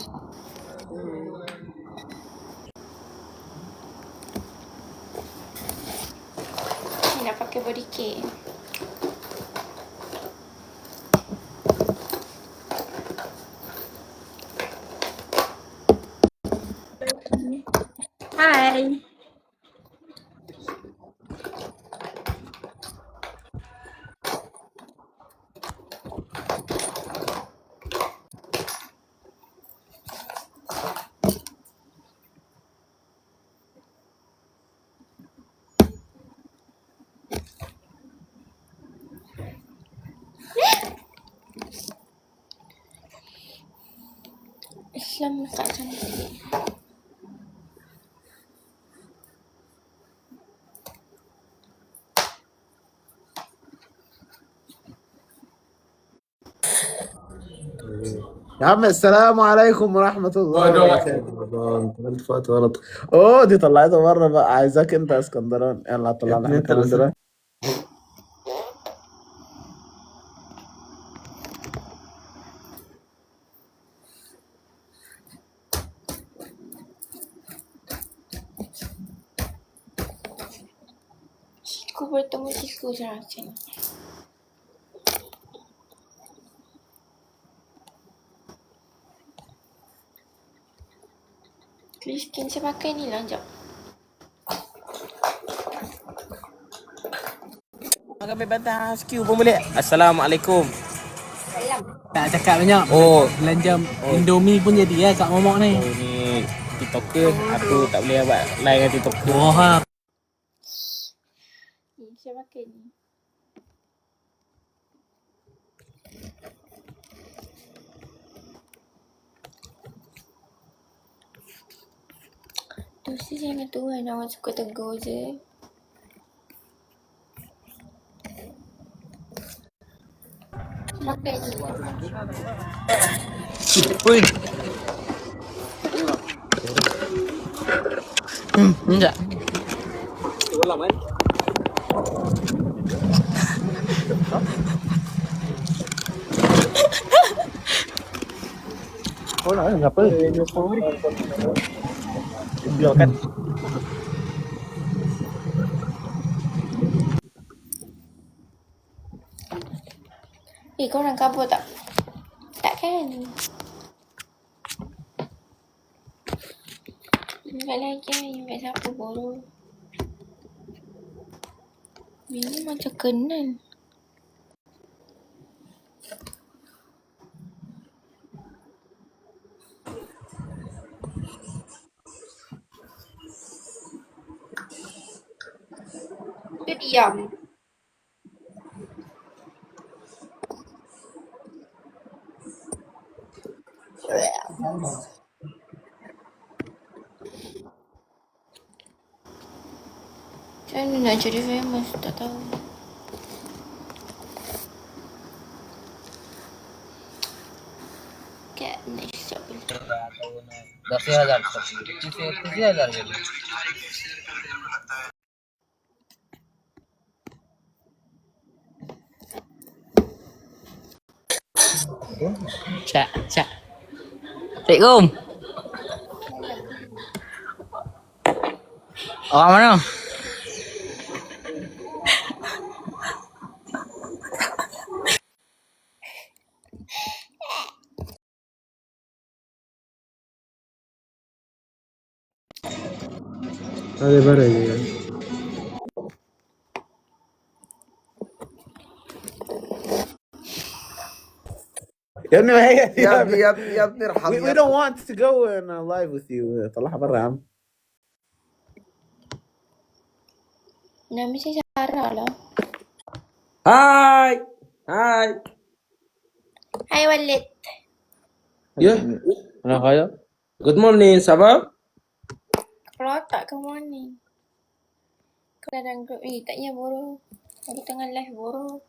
Ni nak pakai body care. Hai. Islam tak cantik. يا عم السلام عليكم ورحمة الله وبركاته. فات غلط. اوه دي طلعتها بره بقى، عايزاك انت يا اسكندراني. يلا طلع لنا كمان دلوقتي. Siku bertemu siku je rasanya. Clear skin saya pakai ni lah, jap. Kami bantah skill pun boleh. Assalamualaikum. Salam. Tak cakap banyak. Oh, Belanja Indomie pun jadi ya kat momok ni. oh ni TikToker. Aku tak boleh buat live dengan TikToker. Wah, Ni saya pakai ni. Dosa jangan Tuhan, awak suka tegur je. Pakai ni. Oi. enggak. Ulang kan? Oh nak kenapa? Biarkan. Korang kabur tak? Tak kan? Ingat lagi lah, ingat siapa baru. Ini macam kenal. Dia diam. Macam mana nak jadi famous? Tak tahu. Kat next shop. 10,000 30,000 jadi. Cak. Assalamualaikum. Orang mana? هذه برد. يا ابني ما هي يا ابني ارحم. we don't want to go in live with you. طلعها برا يا عم. Nama saya Sarah lah. Hai. Hai Walid. Ya. انا خايف. Good morning, Sabah. Kalau tak ke morning. Kau dalam grup ni, taknya bodoh. Aku tengah live bodoh.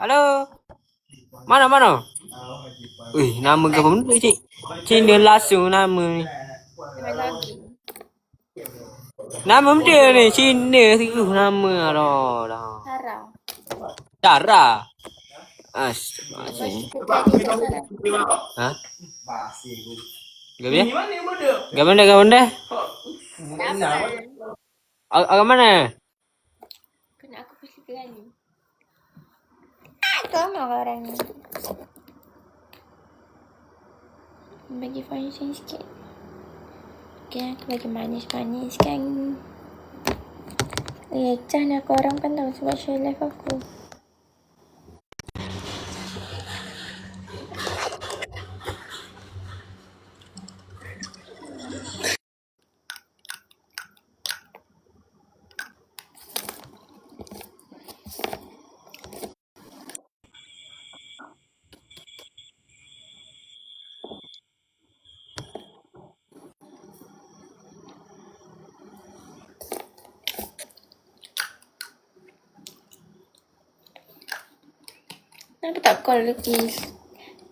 Halo. Mana? Wih, nama ke apa benda cik? Cina langsung nama ni. Memang lagi. Nama benda ni Cina tu nama dah. Sarah. Cara. Masih kita tadi tak Sarah. Ha? Gabi? Gabanda? Agak mana? Kena aku pilih kali. Kau mau orang ni. Bagi foundation sikit. Okay, aku bagi manis-manis kan. Cah ni aku orang kan tahu sebab share live aku. Kenapa tak call lagi?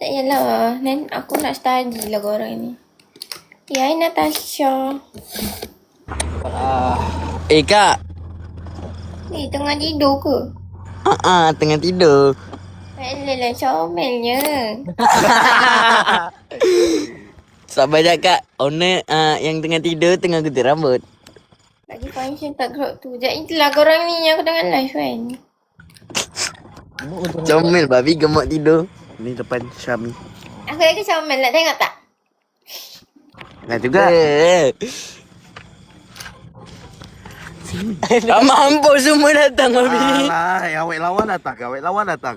Tak yalah. Then aku nak study lah korang ni. Ya, hai Natasha. Kak. Ni tengah tidur ke? Tengah tidur. Alah comelnya. Sabar je Kak. Owner yang tengah tidur tengah gunting rambut. Bagi function tak crop tu. Sekejap itulah korang ni yang aku tengah live kan. Comel babi gemuk tidur. Ni depan Syami. Aku lagi comel nak tengok tak? Nah juga. Mampus semua datang babi. Alah, awet lawan datang.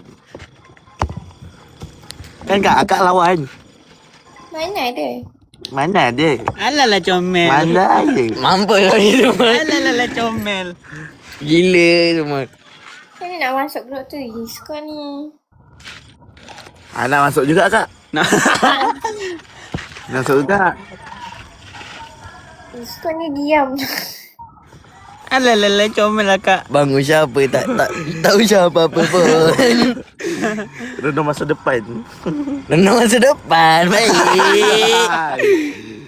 Kan Kak lawan. Mana ada? Alah lah comel. Mana ada? Mampus babi semua. Alah comel. Gila semua. Kan ni nak masuk group tu. Kau ni. Nak masuk juga Kak. Masuk juga. Kau ni diam. Alah comel lah Kak. Bangun siapa tak tahu siapa apa pun. Renung masa depan. Renung masa depan. Baik.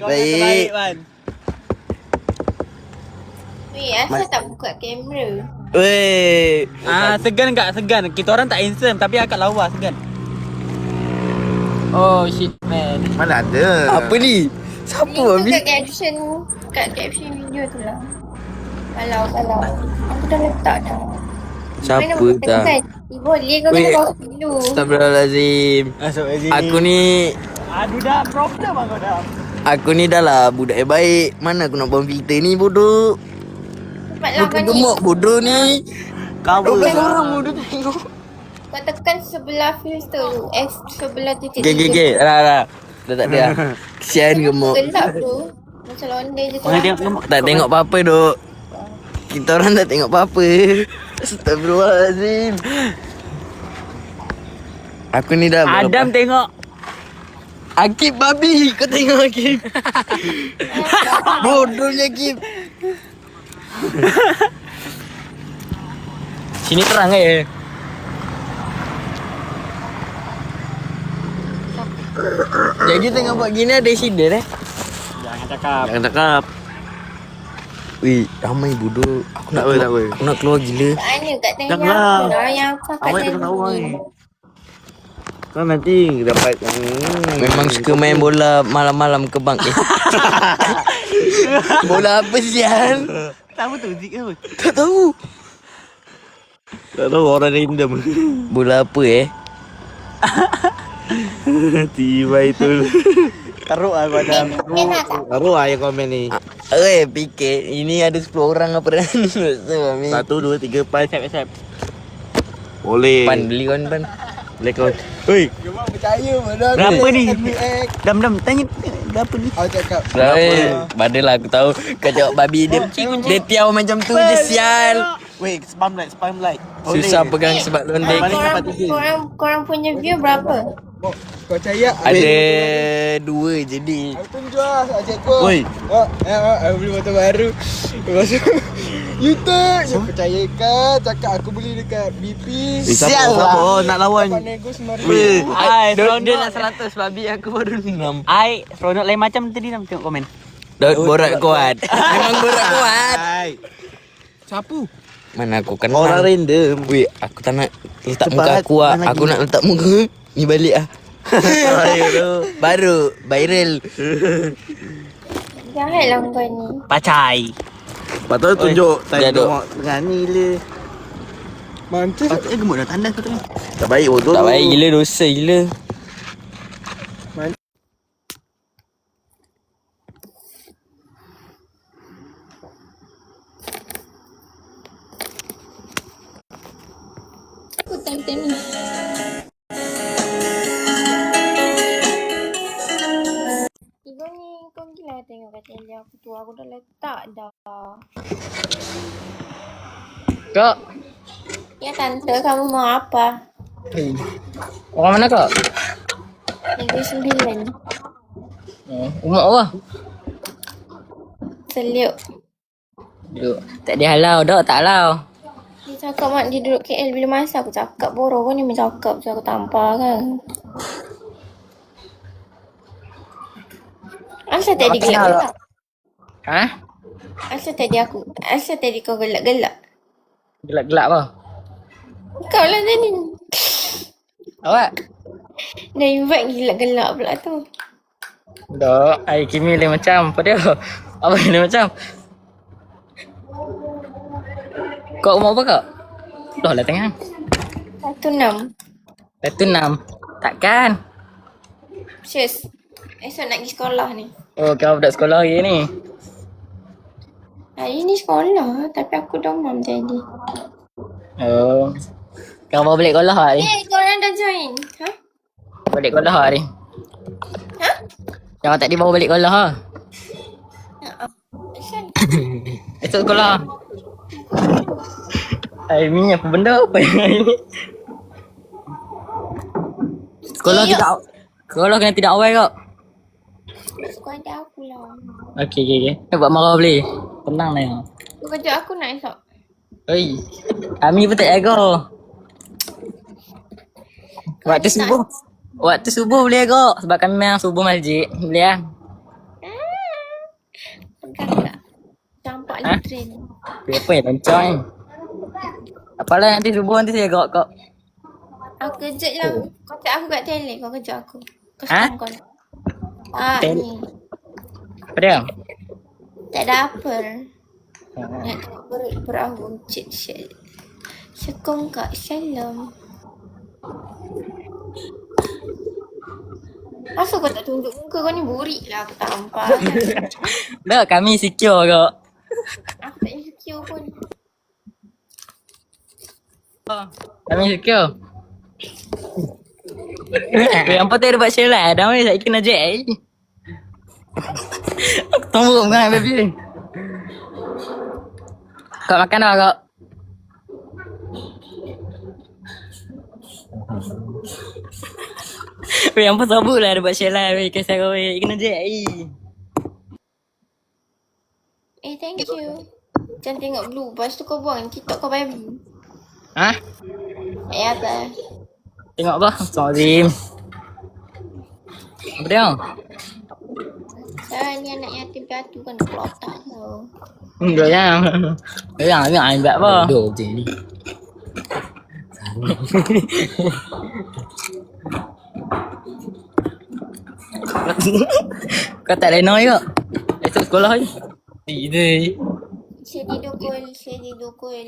Baik. Man. Weh, asal tak buka kamera? Weh. Segan Kak, segan. Kita orang tak handsome tapi akak lawa segan. Oh shit man. Mana ada? Apa ni? Siapa Link tu babi? kat caption video tu lah. Kalau aku dah letak dah. Siapa tak? Boleh kau Weh. kena bawa dulu. Astagfirullahalazim. Aku ni Aduh dah problem aku dah. Aku ni dah lah budak yang baik. Mana aku nak buang filter ni bodoh. Cepatlah Muka kau ni. gemuk bodoh ni. Cover. 12 orang bodoh tengok. Kau tekan sebelah filter tu. Sebelah titik. Okay. Dah tak ada lah. Kesian gemuk. Gelap tu. Macam londe je tu. Tak tengok apa-apa duk. Kita orang tak tengok apa-apa. Astagfirullahalazim. Aku ni dah Adam tengok. Akib babi. Kau tengok Akib. Bodohnya Akib. Sini terang ke? Jadi tengah buat gini ada accident Jangan cakap. Jangan cakap. Wih, ramai bodoh. Aku nak keluar. Aku nak keluar gila. Mana kat tengah Janganlah. aku dah yang aku kat Awet tengah kena awal ni. ni. Kau nanti dapat Memang suka main bola malam-malam ke bang. Bola apa sian? Tahu tu zik apa? Tak tahu. tak tahu orang random. Bola apa Tiba itu. Teruk lah kau Adam. Enak tak? Baru yang komen ni. Fikir ini ada 10 orang apa dah. 1, 2, 3, 4. Accept. Boleh. Pan beli kan pan. Boleh kau. Oi. Berapa ni? Dam tanya berapa ni? Badalah aku tahu. Kau jawab babi dia. Dia tiaw macam tu je sial. Wait, spam like. Susah pegang sebab londek. Korang punya view berapa? Kau percaya? Ada 2 jadi. Tunjuk lah ajak kau. Oi. Aku beli motor baru. Lepas tu YouTube je percaya kan cakap aku beli dekat BP. Sial lah. Nak lawan. Nego 9,000. Ai, Dia nak 100 babi aku baru 6. Ai, seronok lain macam tadi nak tengok komen. Daud borak kuat. Memang borak kuat. Siapa? Mana aku kenal orang random. Weh, aku tak nak letak muka aku ah. Aku nak letak muka ni balik ah. Baru viral. Jahat lah kau ni. Pacai. Patut tunjuk Dia time duk. tengah ni le. Mantis. Patutnya gemuk dah tandas patutnya. Tak baik bodoh. Tak baik gila, dosa gila. Aku time ni. Ibu ni kau gila tengok kat tele aku tu. Aku dah letak dah. Kak, Ya tante, kamu mau apa? orang mana kak? Negeri 9. Umur apa? Seliuk. Duduk. Tak ada halau, dak tak halau. Dia cakap mak dia duduk KL bila masa aku cakap borok kau ni cakap tu aku tampar kan. Asal tadi gelak-gelak? Ha? Asal tadi kau gelak-gelak? Gelak-gelak apa? Kau lah tadi. Awak? Dah invite gelak-gelak pula tu. Dak, ai kimi lain macam. Apa dia? Apa lain macam? Kau umur apa kak? Dah lah tengah. 16. Satu 6. Takkan? Syus. Esok nak pergi sekolah ni. Oh, kau budak sekolah hari ni. Hari ni sekolah tapi aku demam tadi. Oh. Kau bawa balik sekolah hari? Korang dah join? Ha? Balik sekolah hari? Ha? Jangan tak dibawa balik sekolah ha? Asal? Esok sekolah. Hari ni apa benda apa yang hari ni? Sekolah tidak. Sekolah kena tidak awal kak. Sekolah ada aku lah. Okey. Nak buat marah boleh? Tenang lah ya. Kau kerja aku nak esok. Oi. Kami pun tak jaga. Waktu subuh. Waktu subuh boleh jaga. Sebab kami memang subuh masjid. Boleh lah. Pegang tak? Campak Ha? train. Apa yang lancang ni? Apalah nanti subuh nanti saya jaga kak. Aku kejut lah. Kau cakap aku kat tele. Kau kejut aku. Kau Ha? sekarang kau. Ah Tele? ni. Apa dia? Tak ada apa. Nak tengok perahu cik Syed. Syekong kak Shalom. Asal kau tak tunjuk muka kau ni burik lah aku tampar. Dah kami secure kak. Aku tak insecure pun. Kami secure. Yang penting dapat share lah. Dah ni saya kena jack. Aku tunggu kan baby. Kak makan dah kak. Weh, apa sabut lah dapat share lah. Weh, kisah kau weh. Kena jack. Thank you. Jangan tengok blue. Lepas tu kau buang TikTok kau baby. Ha? Apa? Tengok apa? Sorry. Apa dia? Saya ni anak yatim piatu kan kelotak tau. Enggak ya. Yang ambil apa? Bodoh je ni. Kau tak lena ke? Esok sekolah ni. Tidak. Sedi dukul.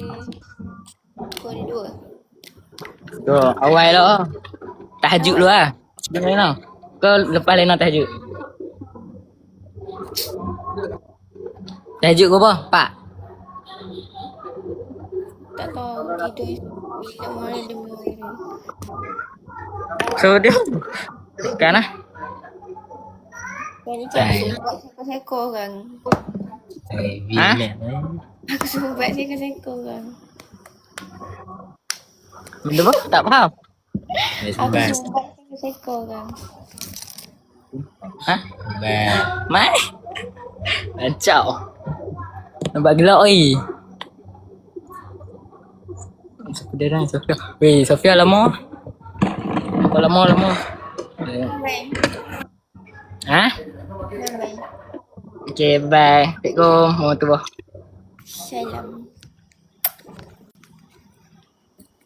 Pukul 2. Tu, awal lah. Tahajud dulu lah. Macam mana? Kau lepas lena tahajud. Tahajud kau apa? Pak? Tak tahu tidur bila mana demi orang. So dia kan lah. Kau ni cakap seko-seko orang. Ha? Aku suruh buat seko-seko orang. Benda apa? Tak faham. Aku suruh buat seko-seko orang. Ha? Mai? Rancau. Nampak gelap oi. Dia dah Sofia. Weh, Sofia lama. Kau lama. Bye. Ha? Bye. Okay, bye. Assalamualaikum warahmatullahi. Salam.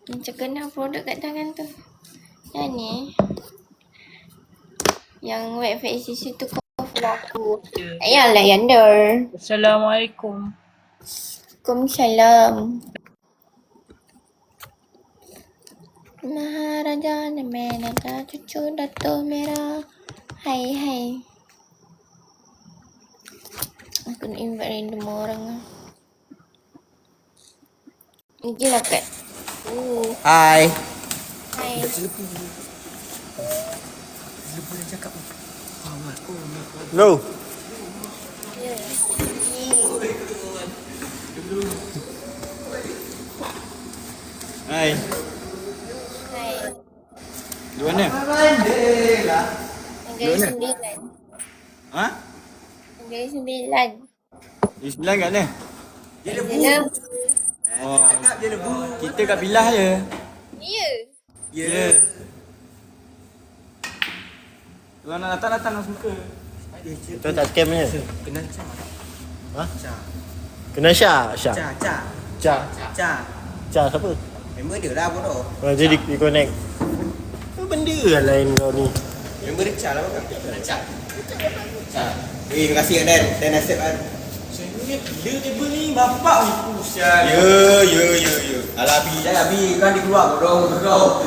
Macam kena produk kat tangan tu. Yang ni. Yang wet face tu kau aku. Ayalah Yander. Assalamualaikum. Waalaikumsalam. Maharaja Menaka cucu Dato' Merah. Hai. Aku nak invite random orang lah. Pergi lah Kat. Hai. Hai. Hello. Hai. Hai. Di mana? Negeri Sembilan. Ha? Negeri Sembilan. Di sebelah kat mana? Dia Oh. Kita kat Pilah je. Ya. Ya. Kalau nak datang suka. Kita tak scam je. Kenal Cah. Ha? Kenal Syah? Syah. Cah. Cah siapa? Member dia lah bodoh. Oh, jadi di connect. Apa benda lah lain kau ni? Member dia Cah lah bukan? Cah. Terima kasih Dan. Dan nasib kan. Saya bila table ni bapak ni pusat. Ya. Alah Abi kan dia keluar bodoh.